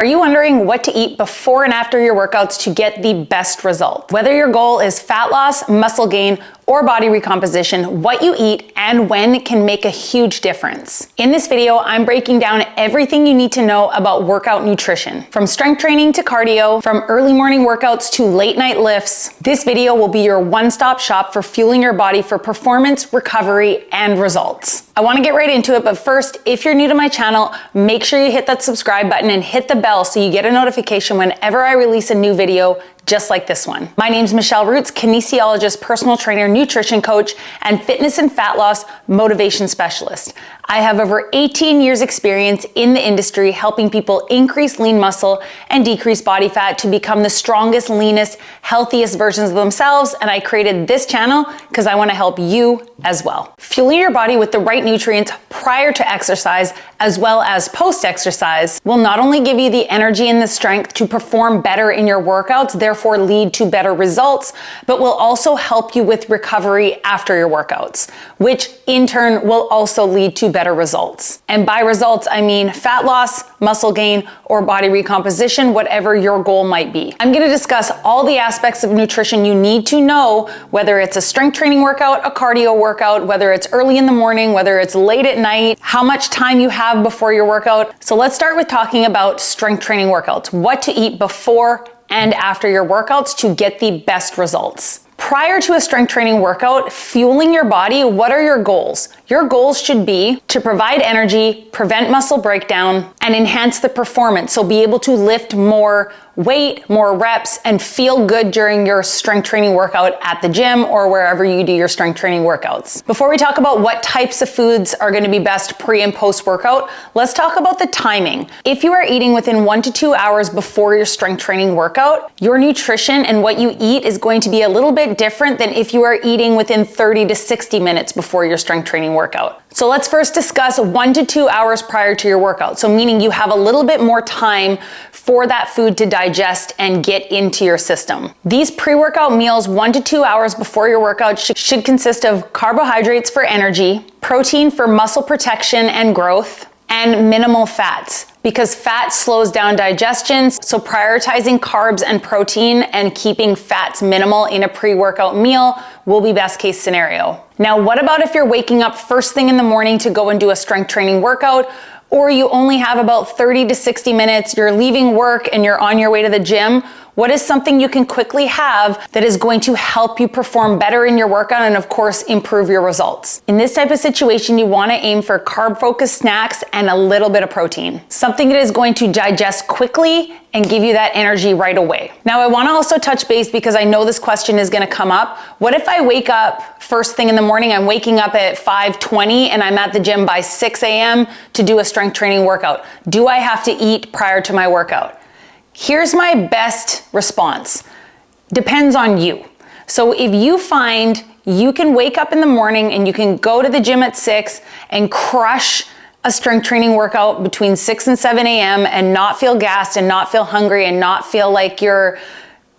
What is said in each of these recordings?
Are you wondering what to eat before and after your workouts to get the best result? Whether your goal is fat loss, muscle gain, or body recomposition, what you eat and when can make a huge difference. In this video, I'm breaking down everything you need to know about workout nutrition. From strength training to cardio, from early morning workouts to late night lifts, this video will be your one-stop shop for fueling your body for performance, recovery, and results. I want to get right into it, but first, if you're new to my channel, make sure you hit that subscribe button and hit the bell so you get a notification whenever I release a new video just like this one. My name's Michelle Roots, kinesiologist, personal trainer, nutrition coach, and fitness and fat loss motivation specialist. I have over 18 years experience in the industry helping people increase lean muscle and decrease body fat to become the strongest, leanest, healthiest versions of themselves, and I created this channel because I want to help you as well. Fueling your body with the right nutrients prior to exercise as well as post-exercise will not only give you the energy and the strength to perform better in your workouts, therefore lead to better results, but will also help you with recovery after your workouts, which in turn will also lead to better results. And by results, I mean fat loss, muscle gain, or body recomposition, whatever your goal might be. I'm going to discuss all the aspects of nutrition you need to know, whether it's a strength training workout, a cardio workout, whether it's early in the morning, whether it's late at night, how much time you have before your workout. So let's start with talking about strength training workouts, what to eat before and after your workouts to get the best results. Prior to a strength training workout, fueling your body, what are your goals? Your goals should be to provide energy, prevent muscle breakdown, and enhance the performance. So be able to lift more weight, more reps, and feel good during your strength training workout at the gym or wherever you do your strength training workouts. Before we talk about what types of foods are going to be best pre and post workout, let's talk about the timing. If you are eating within 1 to 2 hours before your strength training workout, your nutrition and what you eat is going to be a little bit different than if you are eating within 30 to 60 minutes before your strength training workout. So let's first discuss 1 to 2 hours prior to your workout. So meaning you have a little bit more time for that food to digest and get into your system. These pre-workout meals 1 to 2 hours before your workout should consist of carbohydrates for energy, protein for muscle protection and growth, and minimal fats, because fat slows down digestion. So prioritizing carbs and protein and keeping fats minimal in a pre-workout meal will be best case scenario. Now, what about if you're waking up first thing in the morning to go and do a strength training workout, or you only have about 30 to 60 minutes, you're leaving work and you're on your way to the gym? What is something you can quickly have that is going to help you perform better in your workout and of course improve your results? In this type of situation, you want to aim for carb-focused snacks and a little bit of protein. Something that is going to digest quickly and give you that energy right away. Now, I want to also touch base because I know this question is going to come up. What if I wake up first thing in the morning, I'm waking up at 5:20 and I'm at the gym by 6 a.m. to do a strength training workout? Do I have to eat prior to my workout? Here's my best response. Depends on you. So if you find you can wake up in the morning and you can go to the gym at 6 and crush a strength training workout between 6 and 7 a.m. and not feel gassed and not feel hungry and not feel like you're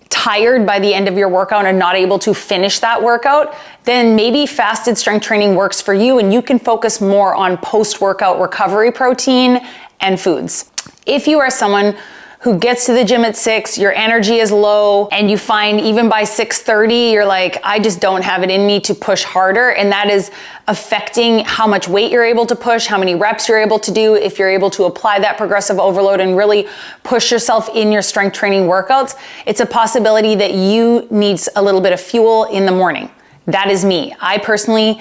tired by the end of your workout and not able to finish that workout, then maybe fasted strength training works for you and you can focus more on post-workout recovery protein and foods. If you are someone who gets to the gym at 6, your energy is low, and you find even by 6:30, you're like, I just don't have it in me to push harder, and that is affecting how much weight you're able to push, how many reps you're able to do, if you're able to apply that progressive overload and really push yourself in your strength training workouts, it's a possibility that you need a little bit of fuel in the morning. That is me. I personally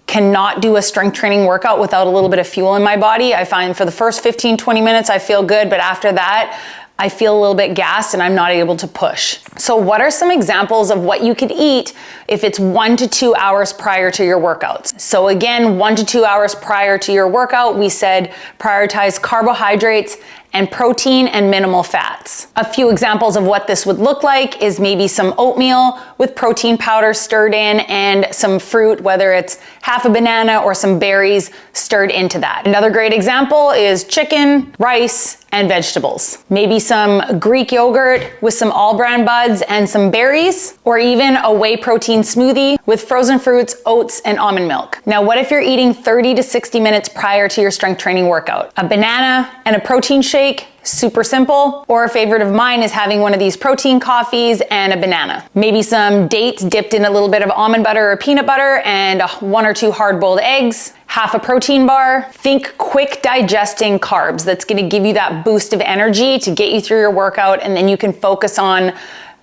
cannot do a strength training workout without a little bit of fuel in my body. I find for the first 15, 20 minutes, I feel good, but after that, I feel a little bit gassed and I'm not able to push. So what are some examples of what you could eat if it's 1 to 2 hours prior to your workouts? So again, 1 to 2 hours prior to your workout, we said prioritize carbohydrates and protein and minimal fats. A few examples of what this would look like is maybe some oatmeal with protein powder stirred in and some fruit, whether it's half a banana or some berries stirred into that. Another great example is chicken, rice, and vegetables. Maybe some Greek yogurt with some all-bran buds and some berries, or even a whey protein smoothie with frozen fruits, oats, and almond milk. Now, what if you're eating 30 to 60 minutes prior to your strength training workout? A banana and a protein shake shake, super simple. Or a favorite of mine is having one of these protein coffees and a banana. Maybe some dates dipped in a little bit of almond butter or peanut butter and 1 or 2 hard-boiled eggs, half a protein bar. Think quick digesting carbs. That's gonna give you that boost of energy to get you through your workout, and then you can focus on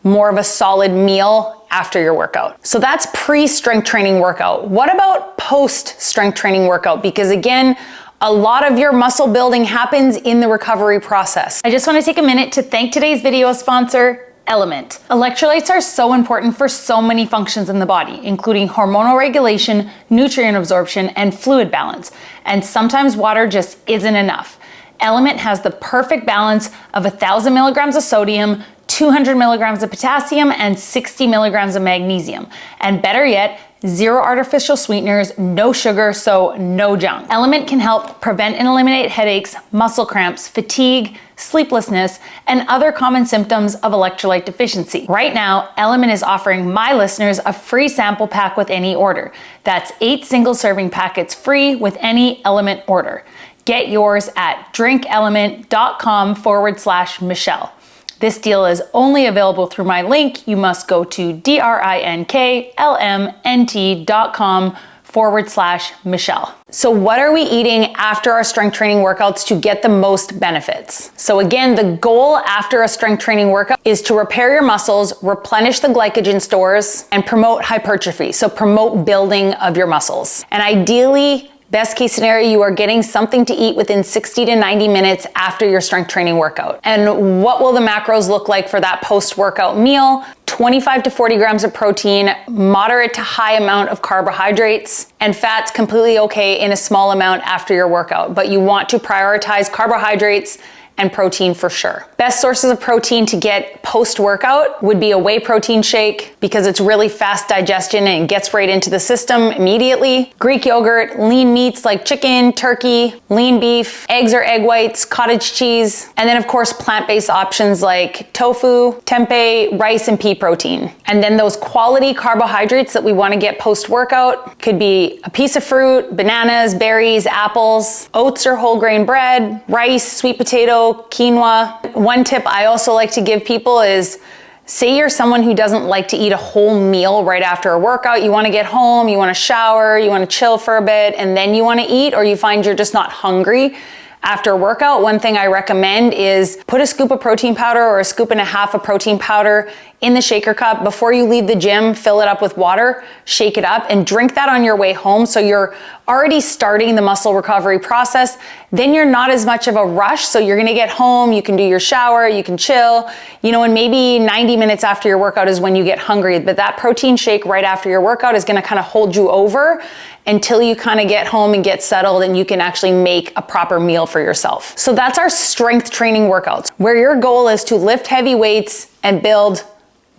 more of a solid meal after your workout. So that's pre-strength training workout. What about post-strength training workout? Because again, a lot of your muscle building happens in the recovery process. I just want to take a minute to thank today's video sponsor, Element. Electrolytes are so important for so many functions in the body, including hormonal regulation, nutrient absorption, and fluid balance. And sometimes water just isn't enough. Element has the perfect balance of 1,000 milligrams of sodium, 200 milligrams of potassium, and 60 milligrams of magnesium. And better yet, 0 artificial sweeteners, no sugar, so no junk. Element can help prevent and eliminate headaches, muscle cramps, fatigue, sleeplessness, and other common symptoms of electrolyte deficiency. Right now, Element is offering my listeners a free sample pack with any order. That's 8 single serving packets free with any Element order. Get yours at drinkelement.com/Michelle. This deal is only available through my link. You must go to drinklmnt.com/Michelle. So what are we eating after our strength training workouts to get the most benefits? So again, the goal after a strength training workout is to repair your muscles, replenish the glycogen stores, and promote hypertrophy. So promote building of your muscles. And ideally, best case scenario, you are getting something to eat within 60 to 90 minutes after your strength training workout. And what will the macros look like for that post-workout meal? 25 to 40 grams of protein, moderate to high amount of carbohydrates, and fat's completely okay in a small amount after your workout. But you want to prioritize carbohydrates and protein for sure. Best sources of protein to get post-workout would be a whey protein shake because it's really fast digestion and gets right into the system immediately. Greek yogurt, lean meats like chicken, turkey, lean beef, eggs or egg whites, cottage cheese, and then of course plant-based options like tofu, tempeh, rice, and pea protein. And then those quality carbohydrates that we want to get post-workout could be a piece of fruit, bananas, berries, apples, oats or whole grain bread, rice, sweet potato, quinoa. One tip I also like to give people is, say you're someone who doesn't like to eat a whole meal right after a workout. You want to get home, you want to shower, you want to chill for a bit, and then you want to eat, or you find you're just not hungry after a workout. One thing I recommend is put a scoop of protein powder or a scoop and a half of protein powder in the shaker cup before you leave the gym. Fill it up with water, shake it up, and drink that on your way home. So you're already starting the muscle recovery process. Then you're not as much of a rush. So you're gonna get home, you can do your shower, you can chill, and maybe 90 minutes after your workout is when you get hungry. But that protein shake right after your workout is gonna kind of hold you over until you kind of get home and get settled and you can actually make a proper meal for yourself. So that's our strength training workouts, where your goal is to lift heavy weights and build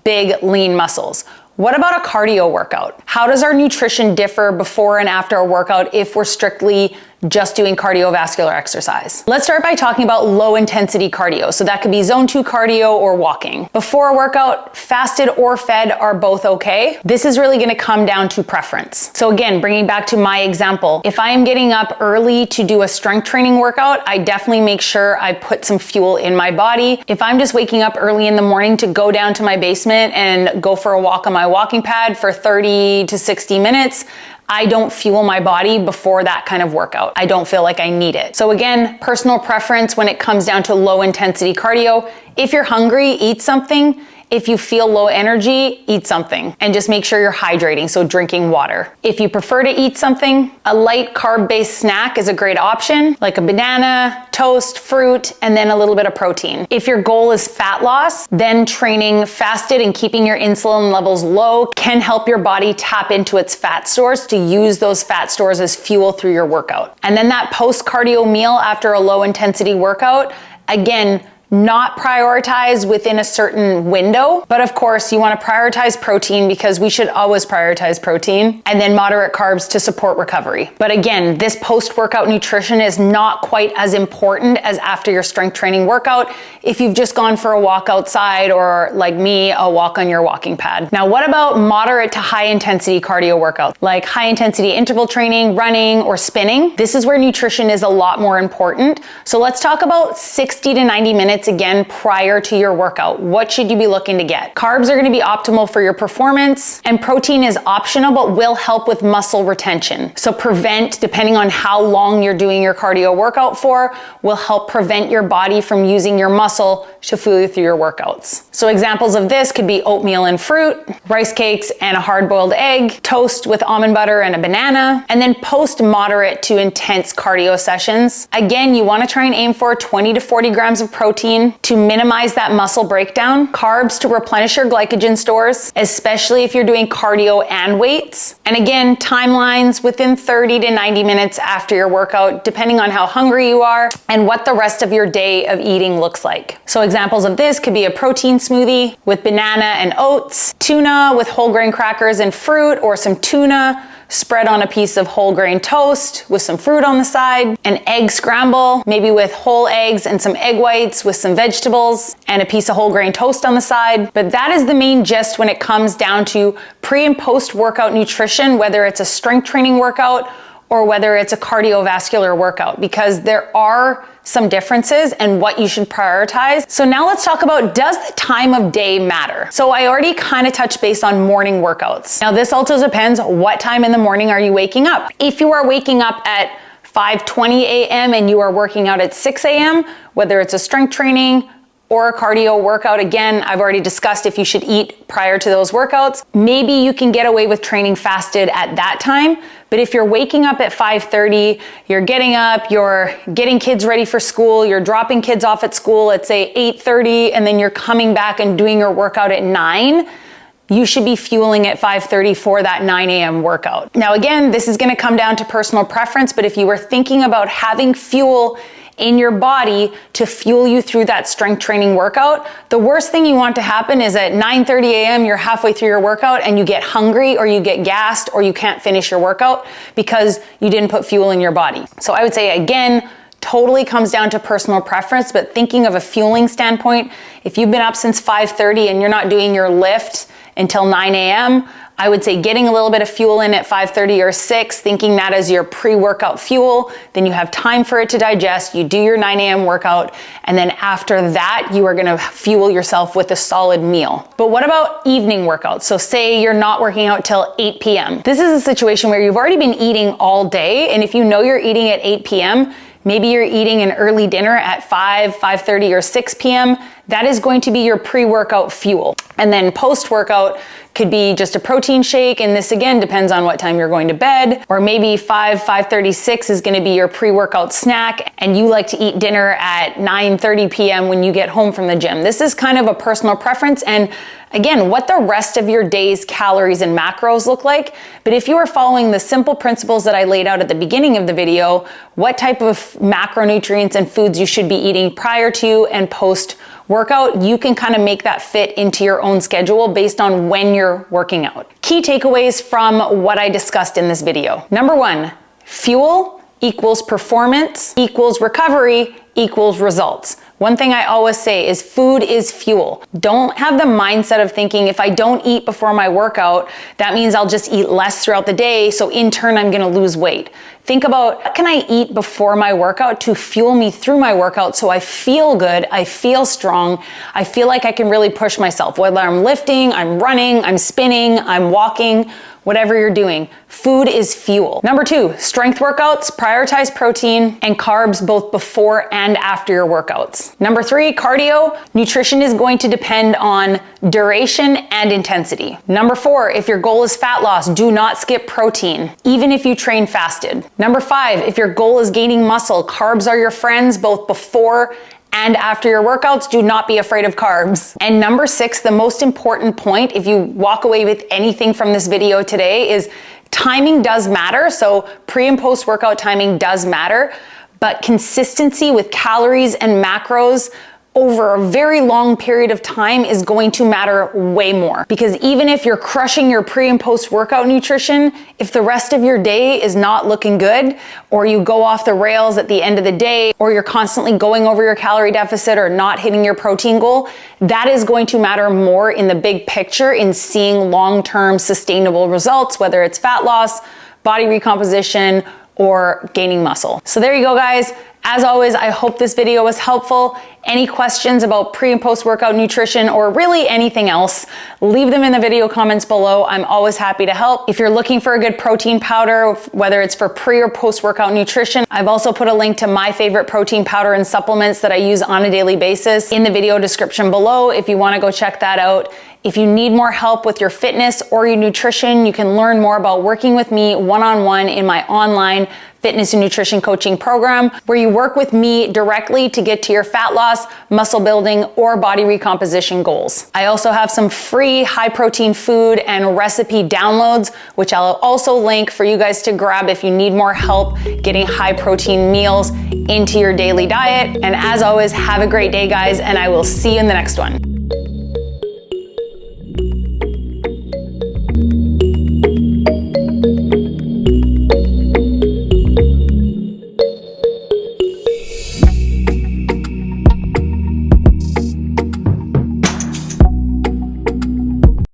big, lean muscles. What about a cardio workout? How does our nutrition differ before and after a workout if we're strictly just doing cardiovascular exercise? Let's start by talking about low intensity cardio. So that could be zone 2 cardio or walking. Before a workout, fasted or fed are both okay. This is really gonna come down to preference. So again, bringing back to my example, if I am getting up early to do a strength training workout, I definitely make sure I put some fuel in my body. If I'm just waking up early in the morning to go down to my basement and go for a walk on my walking pad for 30 to 60 minutes, I don't fuel my body before that kind of workout. I don't feel like I need it. So again, personal preference when it comes down to low intensity cardio. If you're hungry, eat something. If you feel low energy, eat something, and just make sure you're hydrating, so drinking water. If you prefer to eat something, a light carb-based snack is a great option, like a banana, toast, fruit, and then a little bit of protein. If your goal is fat loss, then training fasted and keeping your insulin levels low can help your body tap into its fat stores to use those fat stores as fuel through your workout. And then that post-cardio meal after a low intensity workout, again, not prioritize within a certain window. But of course, you want to prioritize protein because we should always prioritize protein, and then moderate carbs to support recovery. But again, this post-workout nutrition is not quite as important as after your strength training workout if you've just gone for a walk outside, or like me, a walk on your walking pad. Now, what about moderate to high intensity cardio workouts, like high intensity interval training, running, or spinning? This is where nutrition is a lot more important. So let's talk about 60 to 90 minutes again prior to your workout. What should you be looking to get? Carbs are going to be optimal for your performance, and protein is optional but will help with muscle retention. So prevent, depending on how long you're doing your cardio workout for, will help prevent your body from using your muscle to fuel you through your workouts. So examples of this could be oatmeal and fruit, rice cakes and a hard-boiled egg, toast with almond butter and a banana, and then post moderate to intense cardio sessions. Again, you want to try and aim for 20 to 40 grams of protein to minimize that muscle breakdown, carbs to replenish your glycogen stores, especially if you're doing cardio and weights. And again, timelines within 30 to 90 minutes after your workout, depending on how hungry you are and what the rest of your day of eating looks like. So examples of this could be a protein smoothie with banana and oats, tuna with whole grain crackers and fruit, or some tuna spread on a piece of whole grain toast with some fruit on the side, an egg scramble, maybe with whole eggs and some egg whites with some vegetables, and a piece of whole grain toast on the side. But that is the main gist when it comes down to pre and post workout nutrition, whether it's a strength training workout or whether it's a cardiovascular workout, because there are some differences and what you should prioritize. So now let's talk about, does the time of day matter? So I already kind of touched base on morning workouts. Now this also depends, what time in the morning are you waking up? If you are waking up at 5:20 a.m. and you are working out at 6 a.m., whether it's a strength training or a cardio workout, again, I've already discussed if you should eat prior to those workouts. Maybe you can get away with training fasted at that time. But if you're waking up at 5:30, you're getting up, you're getting kids ready for school, you're dropping kids off at school at say 8:30, and then you're coming back and doing your workout at 9, you should be fueling at 5:30 for that 9 a.m. workout. Now again, this is gonna come down to personal preference, but if you were thinking about having fuel in your body to fuel you through that strength training workout, the worst thing you want to happen is at 9:30 a.m. you're halfway through your workout and you get hungry, or you get gassed, or you can't finish your workout because you didn't put fuel in your body. So I would say, again, totally comes down to personal preference, but thinking of a fueling standpoint, if you've been up since 5:30 and you're not doing your lift until 9 a.m., I would say getting a little bit of fuel in at 5:30 or 6, thinking that as your pre-workout fuel, then you have time for it to digest, you do your 9 a.m. workout, and then after that, you are gonna fuel yourself with a solid meal. But what about evening workouts? So say you're not working out till 8 p.m. This is a situation where you've already been eating all day, and if you know you're eating at 8 p.m., maybe you're eating an early dinner at 5:30 or 6 p.m., that is going to be your pre-workout fuel. And then post-workout could be just a protein shake, and this again depends on what time you're going to bed, or maybe 5:36 is gonna be your pre-workout snack, and you like to eat dinner at 9:30 p.m. when you get home from the gym. This is kind of a personal preference, and again, what the rest of your day's calories and macros look like. But if you are following the simple principles that I laid out at the beginning of the video, what type of macronutrients and foods you should be eating prior to and post workout, you can kind of make that fit into your own schedule based on when you're working out. Key takeaways from what I discussed in this video. Number 1, fuel equals performance equals recovery equals results. One thing I always say is food is fuel. Don't have the mindset of thinking if I don't eat before my workout, that means I'll just eat less throughout the day, so in turn I'm gonna lose weight. Think about, what can I eat before my workout to fuel me through my workout so I feel good, I feel strong, I feel like I can really push myself, whether I'm lifting, I'm running, I'm spinning, I'm walking, whatever you're doing. Food is fuel. Number 2, strength workouts, prioritize protein and carbs both before and after your workouts. Number 3, cardio, nutrition is going to depend on duration and intensity. Number 4, if your goal is fat loss, do not skip protein, even if you train fasted. Number 5, if your goal is gaining muscle, carbs are your friends both before and after your workouts. Do not be afraid of carbs. And number 6, the most important point, if you walk away with anything from this video today, is timing does matter. So pre and post workout timing does matter, but consistency with calories and macros over a very long period of time is going to matter way more. Because even if you're crushing your pre and post workout nutrition, if the rest of your day is not looking good, or you go off the rails at the end of the day, or you're constantly going over your calorie deficit or not hitting your protein goal, that is going to matter more in the big picture in seeing long-term sustainable results, whether it's fat loss, body recomposition, or gaining muscle. So there you go, guys. As always, I hope this video was helpful. Any questions about pre and post workout nutrition or really anything else, leave them in the video comments below. I'm always happy to help. If you're looking for a good protein powder, whether it's for pre or post workout nutrition, I've also put a link to my favorite protein powder and supplements that I use on a daily basis in the video description below if you want to go check that out. If you need more help with your fitness or your nutrition, you can learn more about working with me one-on-one in my online fitness and nutrition coaching program, where you work with me directly to get to your fat loss, muscle building, or body recomposition goals. I also have some free high protein food and recipe downloads, which I'll also link for you guys to grab if you need more help getting high protein meals into your daily diet. And as always, have a great day, guys, and I will see you in the next one.